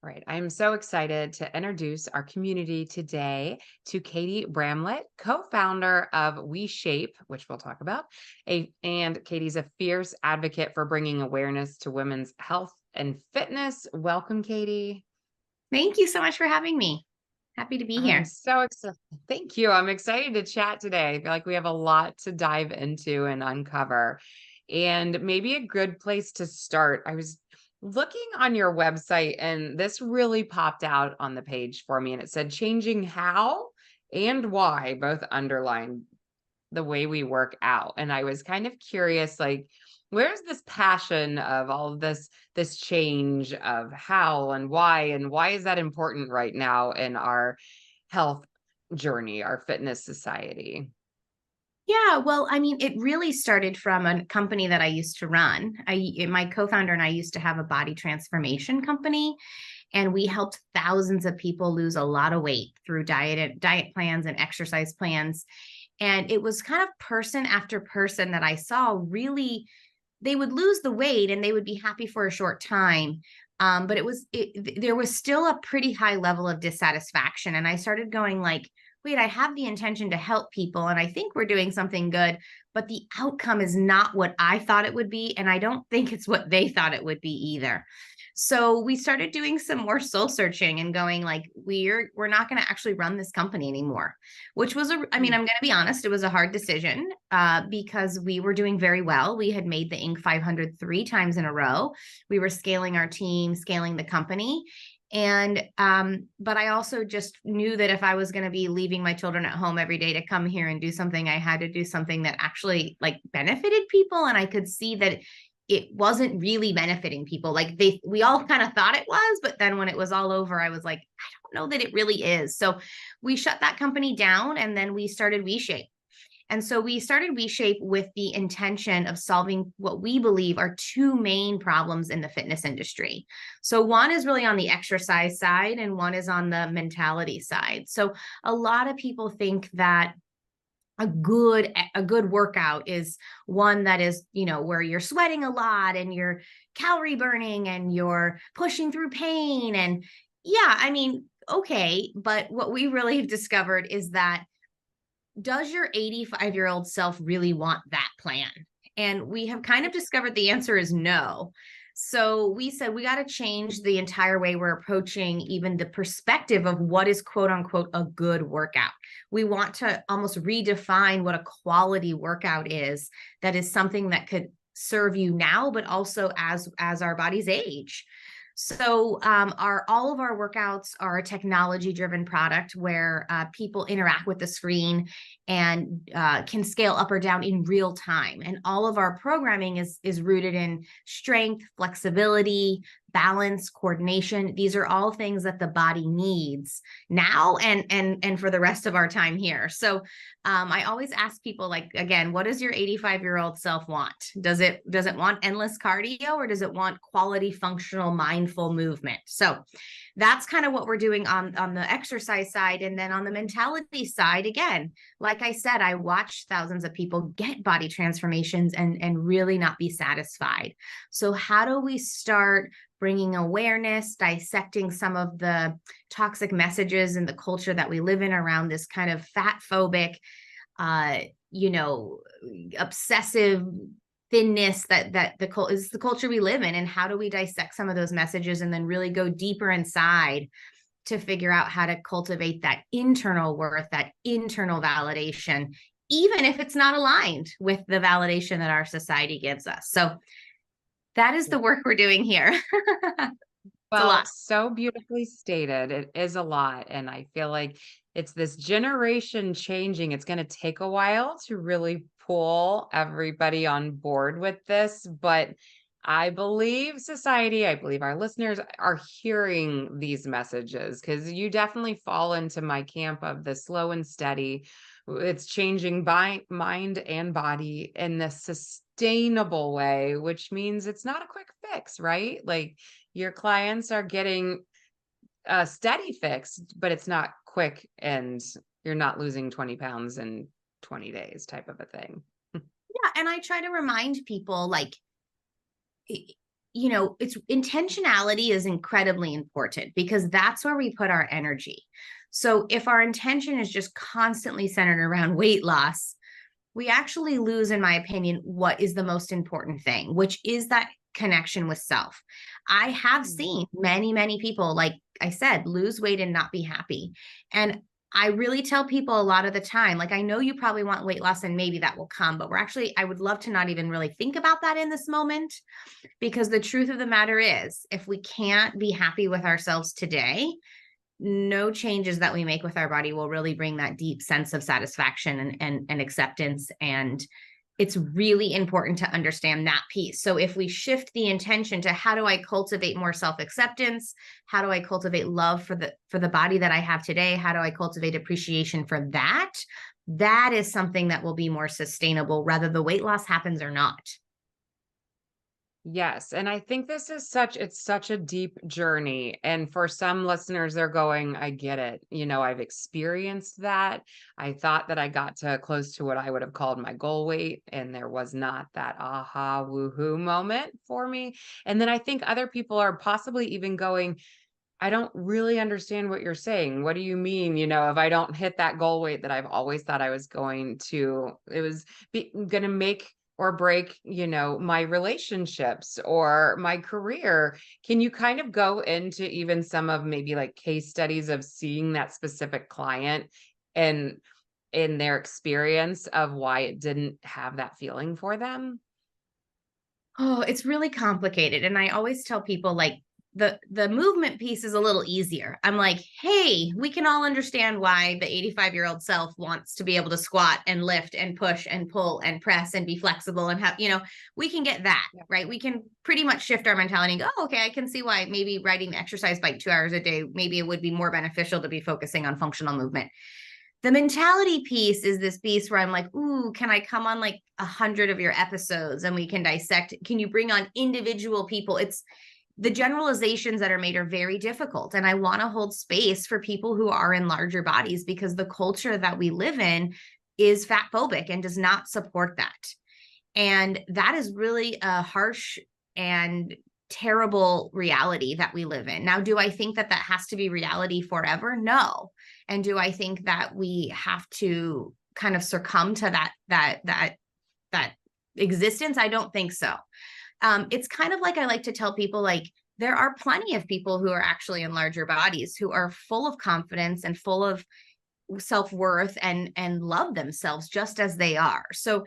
Right. I'm so excited to introduce our community today to Katie Bramlett, co-founder of WeShape, which we'll talk about. And Katie's a fierce advocate for bringing awareness to women's health and fitness. Welcome, Katie. Thank you so much for having me. Happy to be I'm here. so excited. Thank you. I'm excited to chat today. I feel like we have a lot to dive into and uncover. And maybe a good place to start. I was looking on your website and this really popped out on the page for me. And it said changing how and why, both underlined the way we work out. And I was kind of curious, like, where's this passion of all of this change of how and why is that important right now in our health journey, our fitness society? Yeah, well, I mean, it really started from a company that I used to run. My co-founder and I used to have a body transformation company, and we helped thousands of people lose a lot of weight through diet plans and exercise plans. And it was kind of person after person that I saw really they would lose the weight and they would be happy for a short time. But there was still a pretty high level of dissatisfaction. And I started going like, wait, I have the intention to help people and I think we're doing something good, but the outcome is not what I thought it would be. And I don't think it's what they thought it would be either. So we started doing some more soul searching and going like, we're not going to actually run this company anymore, which was I mean, Mm. I'm going to be honest, it was a hard decision because we were doing very well. We had made the Inc. 500 3 times in a row. We were scaling our team, scaling the company. And but I also just knew that if I was going to be leaving my children at home every day to come here and do something, I had to do something that actually like benefited people. And I could see that it wasn't really benefiting people. Like we all kind of thought it was, but then when it was all over, I was like, I don't know that it really is. So we shut that company down and then we started WeShape. And so we started WeShape with the intention of solving what we believe are two main problems in the fitness industry. So one is really on the exercise side and one is on the mentality side. So a lot of people think that a good workout is one that is, where you're sweating a lot and you're calorie burning and you're pushing through pain. And yeah, I mean, okay, but what we really have discovered is that, does your 85-year-old self really want that plan? And we have kind of discovered the answer is no. So we said we got to change the entire way we're approaching even the perspective of what is quote unquote a good workout. We want to almost redefine what a quality workout is, that is something that could serve you now, but also as our bodies age. So our all of our workouts are a technology driven product where people interact with the screen and can scale up or down in real time. And all of our programming is rooted in strength, flexibility, balance, coordination. These are all things that the body needs now and for the rest of our time here. So I always ask people, like, again, what does your 85-year-old self want? Does it want endless cardio, or does it want quality, functional, mindful movement? So that's kind of what we're doing on the exercise side. And then on the mentality side, again, like I said, I watch thousands of people get body transformations and really not be satisfied. So how do we start bringing awareness, dissecting some of the toxic messages in the culture that we live in around this kind of fat phobic, uh, you know, obsessive thinness that is the culture we live in, and how do we dissect some of those messages and then really go deeper inside to figure out how to cultivate that internal worth, that internal validation, even if it's not aligned with the validation that our society gives us. So that is the work we're doing here. It's a Well, lot. so beautifully stated. It is a lot. And I feel like it's this generation changing. It's going to take a while to really pull everybody on board with this. But I believe society, I believe our listeners are hearing these messages because you definitely fall into my camp of the slow and steady. It's changing by mind and body in the sustainable way, which means it's not a quick fix, right? Like, your clients are getting a steady fix, but it's not quick and you're not losing 20 pounds in 20 days type of a thing. Yeah. And I try to remind people, like, it's intentionality is incredibly important because that's where we put our energy. So if our intention is just constantly centered around weight loss, we actually lose, in my opinion, what is the most important thing, which is that connection with self. I have seen many, many people, like I said, lose weight and not be happy. And I really tell people a lot of the time, like, I know you probably want weight loss and maybe that will come, but I would love to not even really think about that in this moment, because the truth of the matter is, if we can't be happy with ourselves today, no changes that we make with our body will really bring that deep sense of satisfaction and acceptance. And it's really important to understand that piece. So if we shift the intention to how do I cultivate more self-acceptance? How do I cultivate love for the body that I have today? How do I cultivate appreciation for that? That is something that will be more sustainable, whether the weight loss happens or not. Yes, and I think this is it's such a deep journey. And for some listeners, they're going, I get it. I've experienced that. I thought that I got to close to what I would have called my goal weight, and there was not that aha woohoo moment for me. And then I think other people are possibly even going, I don't really understand what you're saying. What do you mean? If I don't hit that goal weight that I've always thought I was going to, it was going to make or break, my relationships or my career. Can you kind of go into even some of maybe like case studies of seeing that specific client and in their experience of why it didn't have that feeling for them? Oh, it's really complicated. And I always tell people, like, the movement piece is a little easier. I'm like, hey, we can all understand why the 85-year-old self wants to be able to squat and lift and push and pull and press and be flexible and have, we can get that, Yeah. right? We can pretty much shift our mentality and go, oh, okay, I can see why maybe riding the exercise bike 2 hours a day, maybe it would be more beneficial to be focusing on functional movement. The mentality piece is this piece where I'm like, ooh, can I come on like 100 of your episodes and we can dissect? Can you bring on individual people? It's the generalizations that are made are very difficult. And I want to hold space for people who are in larger bodies, because the culture that we live in is fat phobic and does not support that. And that is really a harsh and terrible reality that we live in. Now, do I think that that has to be reality forever? No. And do I think that we have to kind of succumb to that existence? I don't think so. It's kind of like, I like to tell people, like, there are plenty of people who are actually in larger bodies who are full of confidence and full of self-worth and love themselves just as they are. So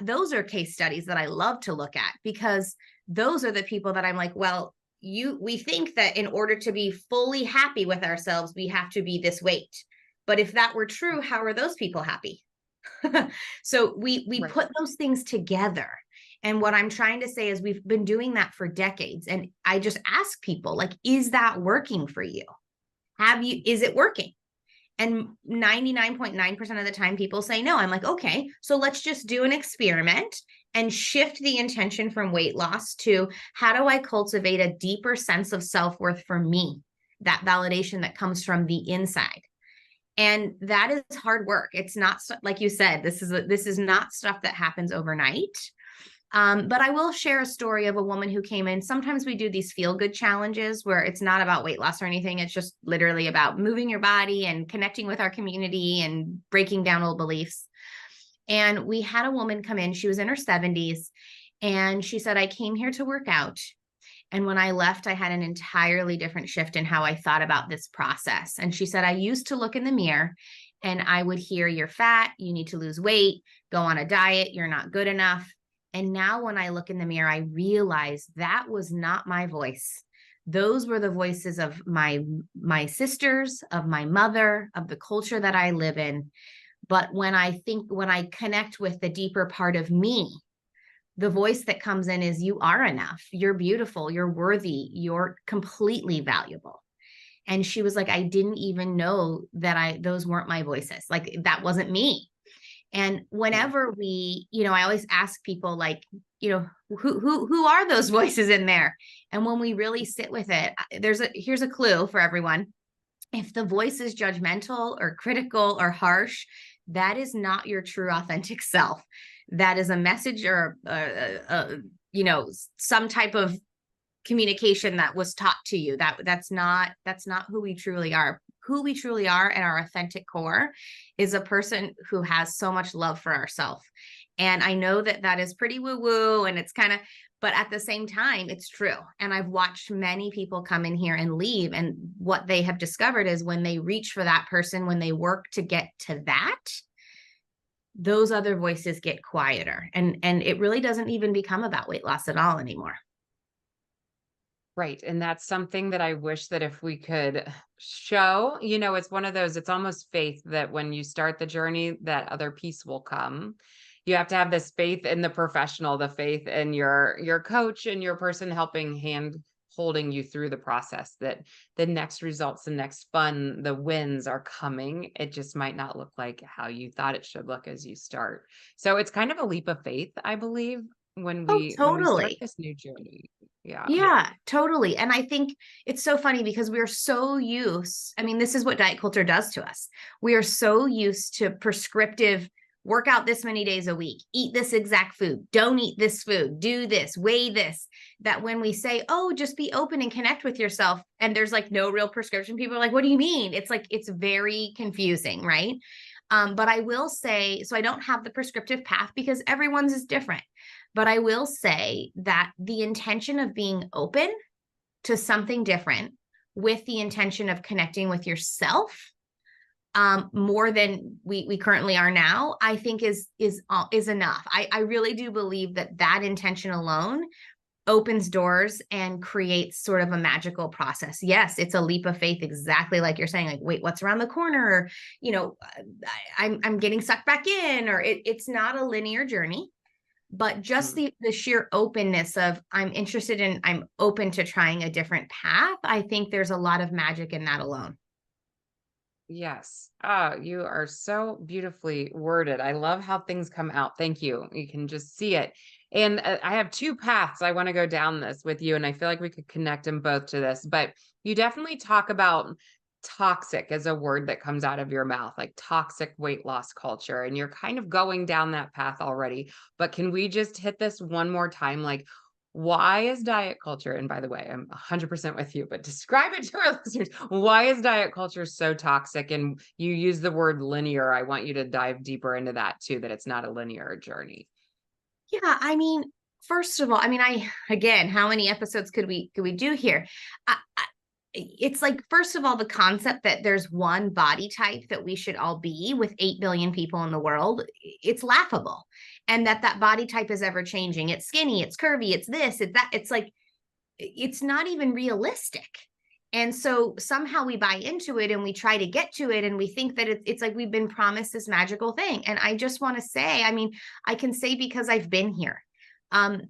those are case studies that I love to look at, because those are the people that I'm like, well, we think that in order to be fully happy with ourselves, we have to be this weight. But if that were true, how are those people happy? So we Right. put those things together. And what I'm trying to say is, we've been doing that for decades. And I just ask people, like, is that working for you? Is it working? And 99.9% of the time people say no. I'm like, okay, so let's just do an experiment and shift the intention from weight loss to how do I cultivate a deeper sense of self-worth for me? That validation that comes from the inside. And that is hard work. It's not, like you said, this is not stuff that happens overnight. But I will share a story of a woman who came in. Sometimes we do these feel-good challenges where it's not about weight loss or anything. It's just literally about moving your body and connecting with our community and breaking down old beliefs. And we had a woman come in. She was in her 70s. And she said, I came here to work out. And when I left, I had an entirely different shift in how I thought about this process. And she said, I used to look in the mirror and I would hear, you're fat, you need to lose weight, go on a diet, you're not good enough. And now when I look in the mirror, I realize that was not my voice. Those were the voices of my sisters, of my mother, of the culture that I live in. But when I connect with the deeper part of me, the voice that comes in is, you are enough, you're beautiful, you're worthy, you're completely valuable. And she was like, I didn't even know that those weren't my voices. Like, that wasn't me. And whenever I always ask people, like, who are those voices in there? And when we really sit with it, here's a clue for everyone. If the voice is judgmental or critical or harsh, that is not your true authentic self. That is a message or some type of communication that was taught to you. That's not who we truly are. Who we truly are at our authentic core is a person who has so much love for ourselves. And I know that that is pretty woo woo, and it's kind of, but at the same time, it's true. And I've watched many people come in here and leave. And what they have discovered is when they reach for that person, when they work to get to that, those other voices get quieter. And it really doesn't even become about weight loss at all anymore. Right. And that's something that I wish that if we could show, it's one of those, it's almost faith that when you start the journey, that other piece will come. You have to have this faith in the professional, the faith in your coach and your person helping hand holding you through the process, that the next results, the next fun, the wins are coming. It just might not look like how you thought it should look as you start. So it's kind of a leap of faith, I believe, when Oh, we start totally. this new journey. Yeah. Yeah, totally. And I think it's so funny because we're so used. I mean, this is what diet culture does to us. We are so used to prescriptive: work out this many days a week, eat this exact food, don't eat this food, do this, weigh this, that when we say, oh, just be open and connect with yourself, and there's like no real prescription, people are like, what do you mean? It's like, it's very confusing, right? But I will say, so I don't have the prescriptive path because everyone's is different. But I will say that the intention of being open to something different with the intention of connecting with yourself, more than we currently are now, I think is enough. I really do believe that that intention alone opens doors and creates sort of a magical process. Yes, it's a leap of faith, exactly like you're saying, like, wait, what's around the corner? Or, I'm getting sucked back in, or it's not a linear journey. But just Mm. the sheer openness of I'm open to trying a different path. I think there's a lot of magic in that alone. Yes. Ah, you are so beautifully worded. I love how things come out. Thank you. You can just see it. And I have two paths I want to go down this with you, and I feel like we could connect them both to this. But you definitely talk about toxic as a word that comes out of your mouth, like toxic weight loss culture. And you're kind of going down that path already. But can we just hit this one more time? Like, why is diet culture, and by the way, I'm 100% with you, but describe it to our listeners. Why is diet culture so toxic? And you use the word linear. I want you to dive deeper into that too, that it's not a linear journey. Yeah, I mean, first of all, I mean, again, how many episodes could we do here? It's like, first of all, the concept that there's one body type that we should all be with 8 billion people in the world, it's laughable. And that body type is ever changing. It's skinny, it's curvy, it's this, it's that. It's like, it's not even realistic. And so somehow we buy into it and we try to get to it, and we think that it's like we've been promised this magical thing. And I just want to say, I mean, I can say because I've been here. Um,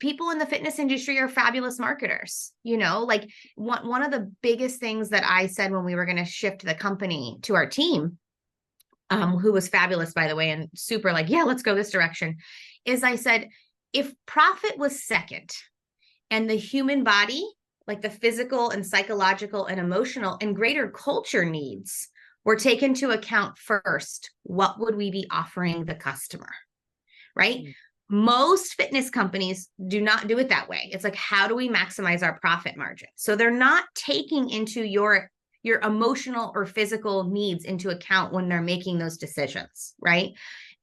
People in the fitness industry are fabulous marketers. Like, one of the biggest things that I said when we were going to shift the company to our team, who was fabulous, by the way, and super like, yeah, let's go this direction, is I said, if profit was second and the human body, like the physical and psychological and emotional and greater culture needs, were taken to account first, what would we be offering the customer? Right? Mm. Most fitness companies do not do it that way. It's like, how do we maximize our profit margin? So they're not taking into your emotional or physical needs into account when they're making those decisions, right?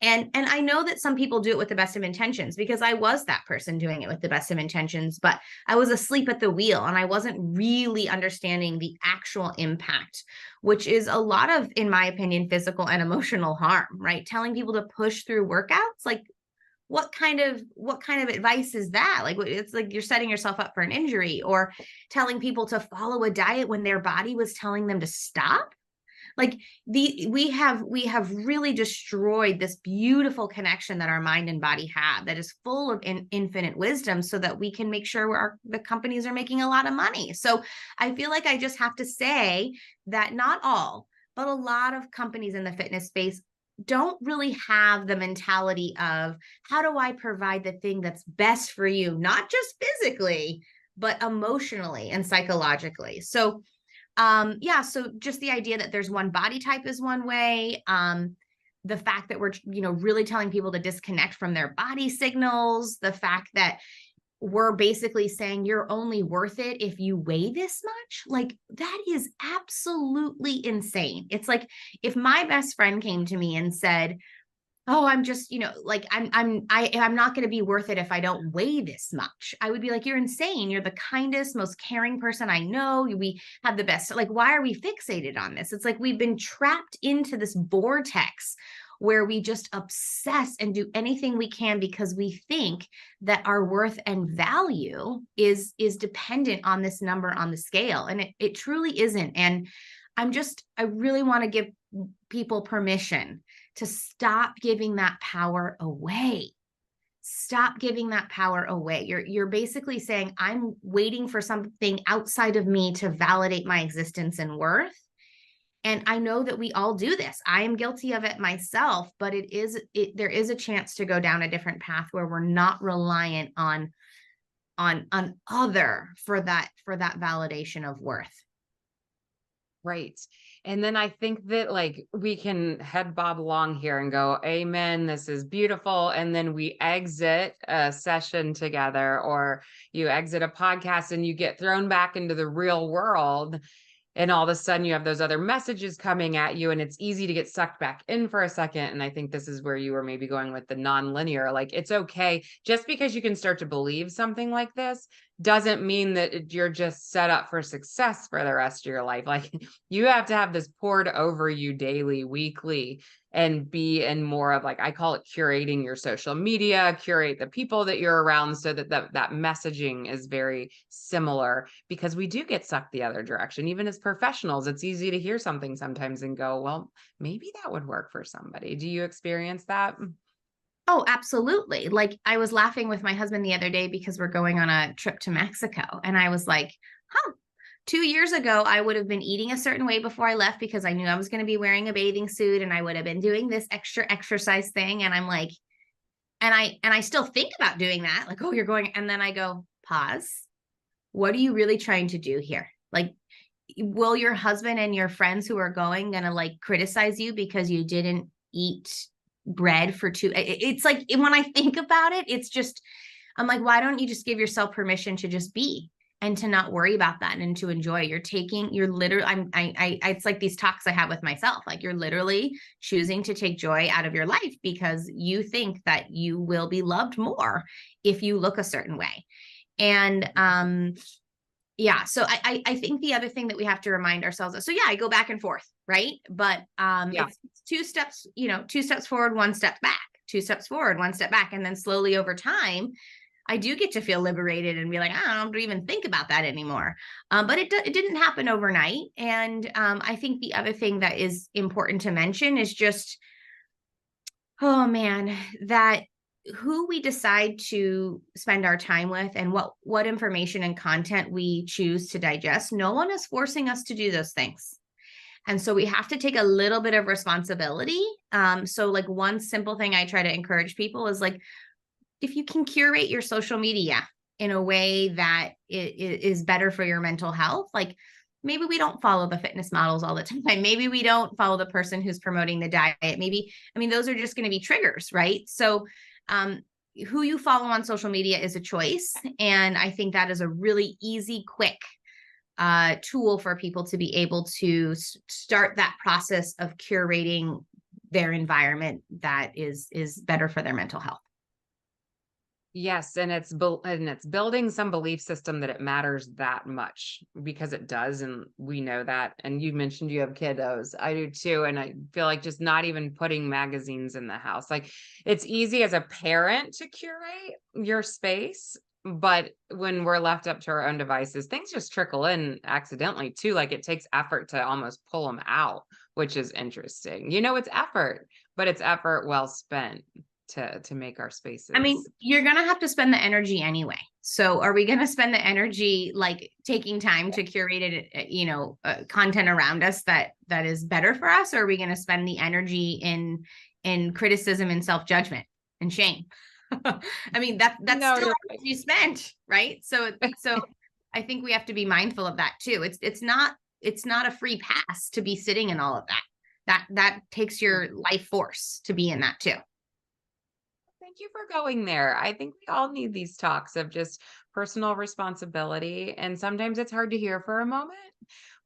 And I know that some people do it with the best of intentions, because I was that person doing it with the best of intentions, but I was asleep at the wheel and I wasn't really understanding the actual impact, which is a lot of, in my opinion, physical and emotional harm, right? Telling people to push through workouts, like, what kind of advice is that? Like, it's like you're setting yourself up for an injury. Or telling people to follow a diet when their body was telling them to stop. Like, we have really destroyed this beautiful connection that our mind and body have, that is full of infinite wisdom, so that we can make sure the companies are making a lot of money. So I feel like I just have to say that not all, but a lot of companies in the fitness space don't really have the mentality of, how do I provide the thing that's best for you, not just physically, but emotionally and psychologically. So yeah, so just the idea that there's one body type is one way. The fact that we're really telling people to disconnect from their body signals, the fact that we're basically saying you're only worth it if you weigh this much. Like, that is absolutely insane. It's like if my best friend came to me and said, oh, I'm just, like I'm not going to be worth it if I don't weigh this much. I would be like, you're insane. You're the kindest, most caring person I know. We have the best. Like, why are we fixated on this? It's like we've been trapped into this vortex where we just obsess and do anything we can because we think that our worth and value is dependent on this number on the scale. And it truly isn't. And I really want to give people permission to stop giving that power away. Stop giving that power away. You're basically saying, I'm waiting for something outside of me to validate my existence and worth. And I know that we all do this. I am guilty of it myself, but there is a chance to go down a different path where we're not reliant on other for that validation of worth. Right. And then I think that like we can head bob along here and go, amen, this is beautiful. And then we exit a session together, or you exit a podcast and you get thrown back into the real world. And all of a sudden you have those other messages coming at you, and it's easy to get sucked back in for a second. And I think this is where you were maybe going with the non-linear. Like, it's okay. Just because you can start to believe something like this doesn't mean that you're just set up for success for the rest of your life. Like, you have to have this poured over you daily, weekly, and be in more of, like, I call it curating your social media, curate the people that you're around so that that messaging is very similar, because we do get sucked the other direction. Even as professionals, it's easy to hear something sometimes and go, well, maybe that would work for somebody. Do you experience that? Oh, absolutely. Like, I was laughing with my husband the other day because we're going on a trip to Mexico. And I was like, 2 years ago, I would have been eating a certain way before I left because I knew I was going to be wearing a bathing suit, and I would have been doing this extra exercise thing. And I'm like, and I still think about doing that. Like, oh, you're going. And then I go, pause. What are you really trying to do here? Like, will your husband and your friends who are going to like criticize you because you didn't eat bread for two? It's like, when I think about it, it's just, I'm like, why don't you just give yourself permission to just be, and to not worry about that, and to enjoy? You're literally, it's like these talks I have with myself. Like, you're literally choosing to take joy out of your life because you think that you will be loved more if you look a certain way. And, yeah. So I think the other thing that we have to remind ourselves of, so yeah, I go back and forth, right? But it's 2 steps, 2 steps forward, 1 step back, 2 steps forward, 1 step back. And then slowly over time, I do get to feel liberated and be like, I don't have to even think about that anymore. But it didn't happen overnight. And I think the other thing that is important to mention is just, oh man, that who we decide to spend our time with and what information and content we choose to digest, no one is forcing us to do those things. And so we have to take a little bit of responsibility. So like, one simple thing I try to encourage people is like, if you can curate your social media in a way that it is better for your mental health, like, maybe we don't follow the fitness models all the time. Maybe we don't follow the person who's promoting the diet. Maybe, I mean, those are just going to be triggers, right? So who you follow on social media is a choice. And I think that is a really easy, quick tool for people to be able to start that process of curating their environment that is better for their mental health. Yes, and it's building some belief system that it matters that much, because it does, and we know that. And you mentioned you have kiddos. I do too, and I feel like just not even putting magazines in the house. Like, it's easy as a parent to curate your space, but when we're left up to our own devices, things just trickle in accidentally too. Like, it takes effort to almost pull them out, which is interesting. It's effort, but it's effort well spent to make our spaces. I mean, you're going to have to spend the energy anyway. So are we going to spend the energy like taking time to curate it, content around us that is better for us? Or are we going to spend the energy in criticism and self-judgment and shame? I mean, that's still energy spent, right? So I think we have to be mindful of that too. It's not a free pass to be sitting in all of that. That takes your life force to be in that too. thank you for going there. I think we all need these talks of just personal responsibility. And sometimes it's hard to hear for a moment,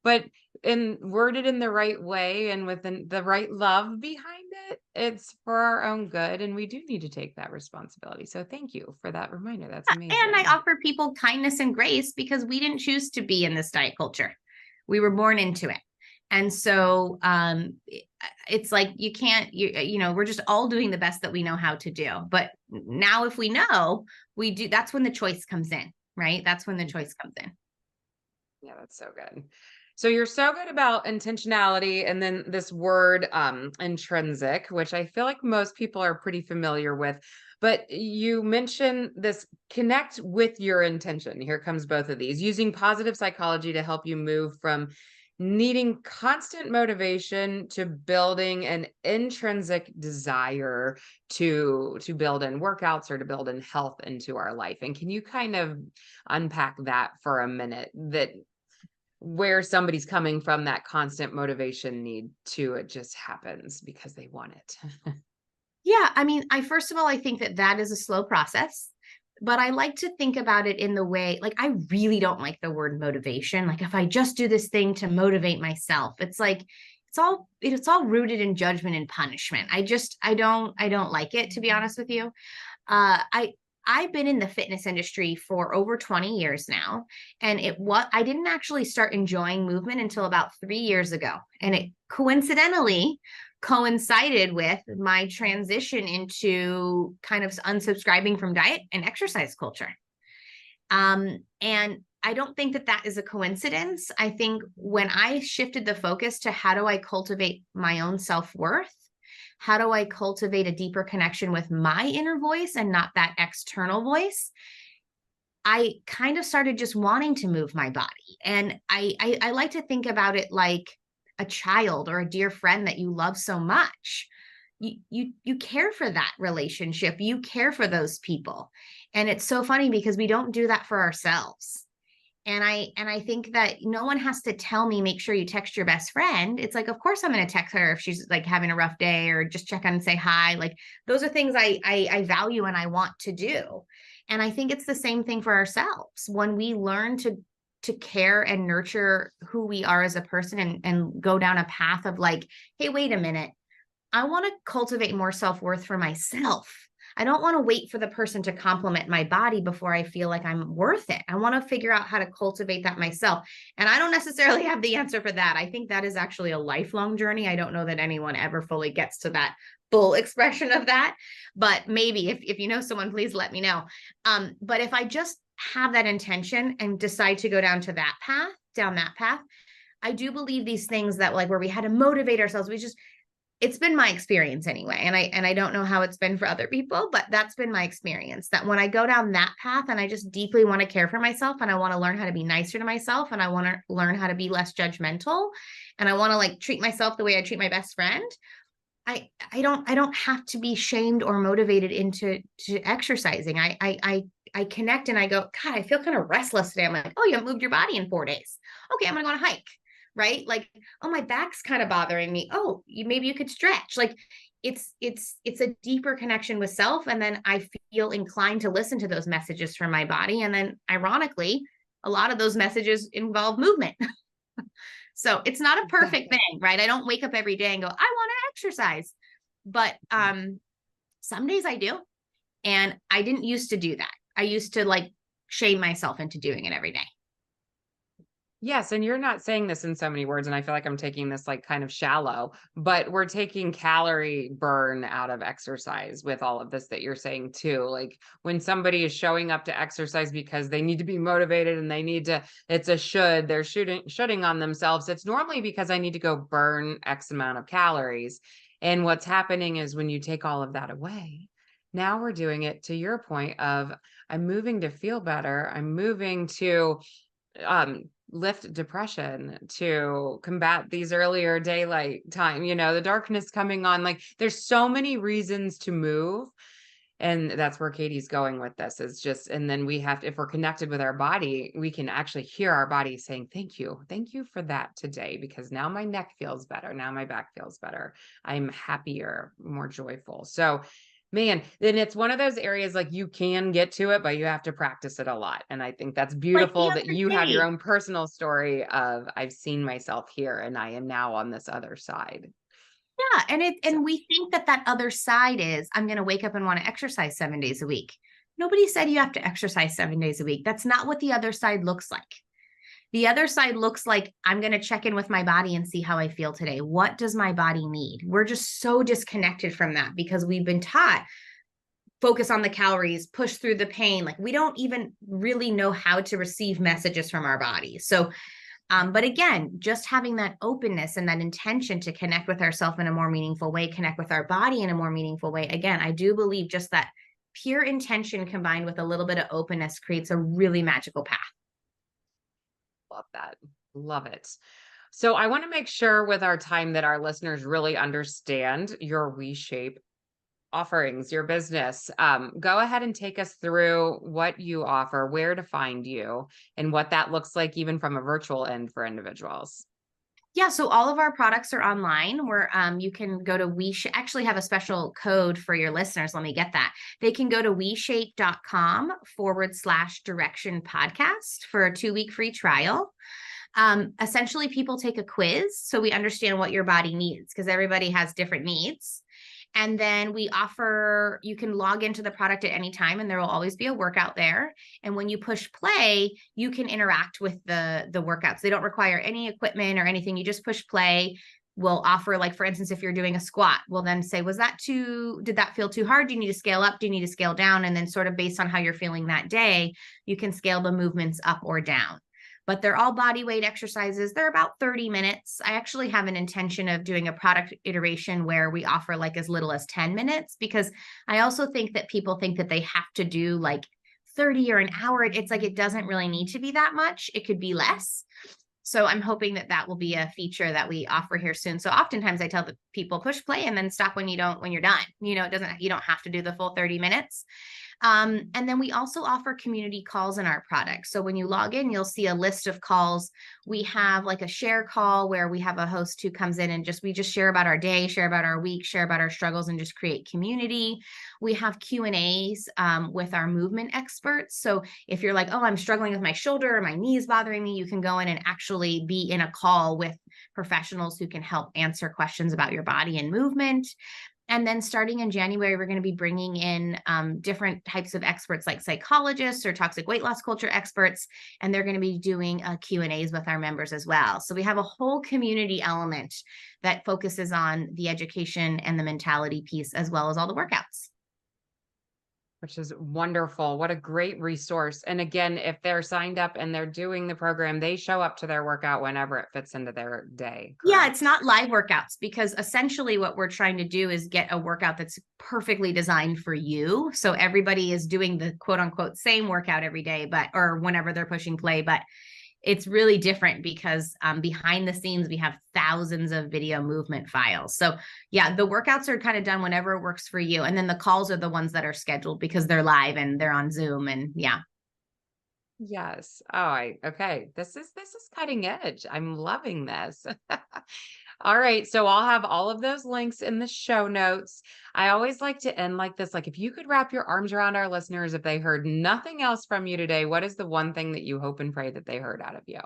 but in worded in the right way and with the right love behind it, it's for our own good. And we do need to take that responsibility. So thank you for that reminder. That's And I amazing. offer people kindness and grace because we didn't choose to be in this diet culture. We were born into it. And so it's like you can't, you know, we're just all doing the best that we know how to do. But now if we know, we do, that's when the choice comes in, right? That's when the choice comes in. Yeah, that's so good. So you're so good about intentionality and then this word intrinsic, which I feel like most people are pretty familiar with. But you mentioned this connect with your intention. Here comes both of these. Using positive psychology to help you move from needing constant motivation to building an intrinsic desire to build in workouts or to build in health into our life. And can you kind of unpack that for a minute, that where somebody's coming from, that constant motivation need to it just happens because they want it. Yeah, I mean, I first of all, I think that that is a slow process, but I like to think about it in the way, like, I really don't like the word motivation. Like, if I just do this thing to motivate myself, it's like it's all rooted in judgment and punishment. I don't like it, to be honest with you. I've been in the fitness industry for over 20 years now, and I didn't actually start enjoying movement until about 3 years ago, and it coincidentally coincided with my transition into kind of unsubscribing from diet and exercise culture. And I don't think that that is a coincidence. I think when I shifted the focus to how do I cultivate my own self worth, how do I cultivate a deeper connection with my inner voice and not that external voice, I kind of started just wanting to move my body. And I like to think about it like a child or a dear friend that you love so much. You care for that relationship. You care for those people. And it's so funny because we don't do that for ourselves. And I think that no one has to tell me, make sure you text your best friend. It's like, of course I'm going to text her if she's like having a rough day, or just check on and say hi. Like, those are things I value and I want to do. And I think it's the same thing for ourselves. When we learn to care and nurture who we are as a person, and go down a path of like, hey, wait a minute, I want to cultivate more self-worth for myself. I don't want to wait for the person to compliment my body before I feel like I'm worth it. I want to figure out how to cultivate that myself. And I don't necessarily have the answer for that. I think that is actually a lifelong journey. I don't know that anyone ever fully gets to that full expression of that. But maybe if you know someone, please let me know. But if I just have that intention and decide to go down that path, I do believe these things that, like, where we had to motivate ourselves, it's been my experience anyway. And I don't know how it's been for other people, but that's been my experience, that when I go down that path and I just deeply want to care for myself, and I want to learn how to be nicer to myself, and I want to learn how to be less judgmental, and I want to like treat myself the way I treat my best friend, I don't have to be shamed or motivated into exercising. I connect and I go, God, I feel kind of restless today. I'm like, oh, you haven't moved your body in 4 days. Okay, I'm gonna go on a hike, right? Like, oh, my back's kind of bothering me. Oh, maybe you could stretch. Like, it's a deeper connection with self, and then I feel inclined to listen to those messages from my body. And then, ironically, a lot of those messages involve movement. So it's not a perfect Exactly. thing, right? I don't wake up every day and go, I want to exercise. But some days I do. And I didn't used to do that. I used to like shame myself into doing it every day. Yes, and you're not saying this in so many words, and I feel like I'm taking this like kind of shallow, but we're taking calorie burn out of exercise with all of this that you're saying too. Like, when somebody is showing up to exercise because they need to be motivated and they need to, it's a should, they're shooting on themselves. It's normally because I need to go burn X amount of calories. And what's happening is when you take all of that away, now we're doing it to your point of, I'm moving to feel better. I'm moving to lift depression, to combat these earlier daylight time, the darkness coming on. Like, there's so many reasons to move. And that's where Katie's going with this, is just, and then we have to, if we're connected with our body, we can actually hear our body saying, thank you for that today, because now my neck feels better. Now my back feels better. I'm happier, more joyful. So Man, then it's one of those areas like you can get to it, but you have to practice it a lot. And I think that's Like the beautiful that other you have your day, own personal story of I've seen myself here and I am now on this other side. yeah, So and we think that that other side is I'm going to wake up and want to exercise 7 days a week. Nobody said you have to exercise 7 days a week. That's not what the other side looks like. The other side looks like I'm going to check in with my body and see how I feel today. What does my body need? We're just so disconnected from that because we've been taught focus on the calories, push through the pain. Like we don't even really know how to receive messages from our bodies. So, but again, just having that openness and that intention to connect with ourselves in a more meaningful way, connect with our body in a more meaningful way. Again, I do believe just that pure intention combined with a little bit of openness creates a really magical path. love that. Love it. So I want to make sure with our time that our listeners really understand your WeShape offerings, your business. Go ahead and take us through what you offer, where to find you, and what that looks like, even from a virtual end for individuals. Yeah, so all of our products are online where you can go to we actually have a special code for your listeners. Let me get that. They can go to WeShape.com/direction podcast for a 2-week free trial. Essentially, people take a quiz so we understand what your body needs because everybody has different needs. And then we offer, you can log into the product at any time and there will always be a workout there. And when you push play, you can interact with the workouts. They don't require any equipment or anything. You just push play. We'll offer, like, for instance, if you're doing a squat, we'll then say, did that feel too hard? Do you need to scale up? Do you need to scale down? And then sort of based on how you're feeling that day, you can scale the movements up or down, but they're all body weight exercises. They're about 30 minutes. I actually have an intention of doing a product iteration where we offer like as little as 10 minutes because I also think that people think that they have to do like 30 or an hour. It's like it doesn't really need to be that much. It could be less. So I'm hoping that that will be a feature that we offer here soon. So oftentimes I tell the people push play and then stop when you're done. You don't have to do the full 30 minutes. And then we also offer community calls in our product. So when you log in, you'll see a list of calls. We have like a share call where we have a host who comes in and we just share about our day, share about our week, share about our struggles, and just create community. We have Q&As with our movement experts. So if you're like, oh, I'm struggling with my shoulder or my knees bothering me, you can go in and actually be in a call with professionals who can help answer questions about your body and movement. And then starting in January, we're going to be bringing in different types of experts like psychologists or toxic weight loss culture experts, and they're going to be doing Q&As with our members as well. So we have a whole community element that focuses on the education and the mentality piece, as well as all the workouts. Which is wonderful. What a great resource. And again, if they're signed up and they're doing the program, they show up to their workout whenever it fits into their day, Yeah, it's correct? not live workouts because essentially what we're trying to do is get a workout that's perfectly designed for you. So everybody is doing the quote unquote same workout every day, or whenever they're pushing play, but it's really different because behind the scenes, we have thousands of video movement files. So yeah, the workouts are kind of done whenever it works for you. And then the calls are the ones that are scheduled because they're live and they're on Zoom and yeah. Yes. Okay. This is cutting edge. I'm loving this. All right. So I'll have all of those links in the show notes. I always like to end like this. Like, if you could wrap your arms around our listeners, if they heard nothing else from you today, what is the one thing that you hope and pray that they heard out of you?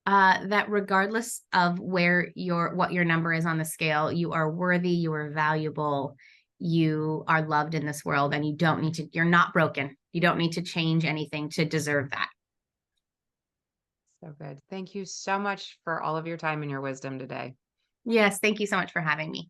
That regardless of what your number is on the scale, you are worthy, you are valuable, you are loved in this world, and you're not broken. You don't need to change anything to deserve that. So good. Thank you so much for all of your time and your wisdom today. Yes, thank you so much for having me.